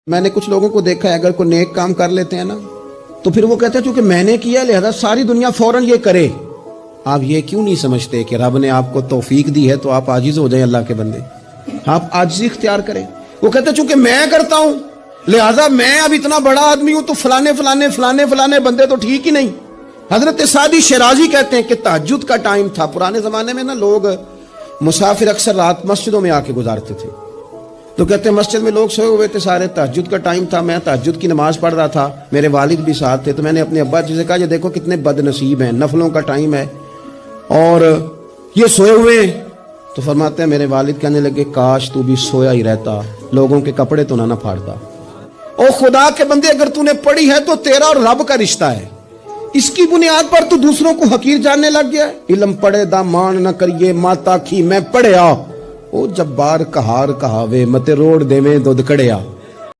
میں نے کچھ لوگوں کو دیکھا ہے، اگر کوئی نیک کام کر لیتے ہیں نا تو پھر وہ کہتے ہیں چونکہ میں نے کیا لہذا ساری دنیا فوراً یہ کرے۔ آپ یہ کیوں نہیں سمجھتے کہ رب نے آپ کو توفیق دی ہے تو آپ عاجز ہو جائیں اللہ کے بندے، آپ عاجزی اختیار کریں۔ وہ کہتے ہیں چونکہ میں کرتا ہوں لہذا میں اب اتنا بڑا آدمی ہوں تو فلانے بندے تو ٹھیک ہی نہیں۔ حضرت سعدی شیرازی کہتے ہیں کہ تہجد کا ٹائم تھا، پرانے زمانے میں نا لوگ مسافر اکثر رات مسجدوں میں آ کے گزارتے تھے، تو کہتے ہیں مسجد میں لوگ سوئے ہوئے تھے سارے، تہجد کا ٹائم تھا، میں تہجد کی نماز پڑھ رہا تھا، میرے والد بھی ساتھ تھے، تو میں نے اپنے ابا جی سے کہا یہ دیکھو کتنے بد نصیب ہیں، نفلوں کا ٹائم ہے اور یہ سوئے ہوئے ہیں۔ تو فرماتے ہیں میرے والد کہنے لگے کاش تو بھی سویا ہی رہتا، لوگوں کے کپڑے تو نہ پھاڑتا۔ او خدا کے بندے اگر تو نے پڑھی ہے تو تیرا اور رب کا رشتہ ہے، اس کی بنیاد پر تو دوسروں کو حقیر جاننے لگ گیا ہے۔ علم پڑھے دا مان نہ کریے ماتا کھی میں پڑھیا، او جبار کہار کہاوے متے روڑ دے میں دودھ کڑیا۔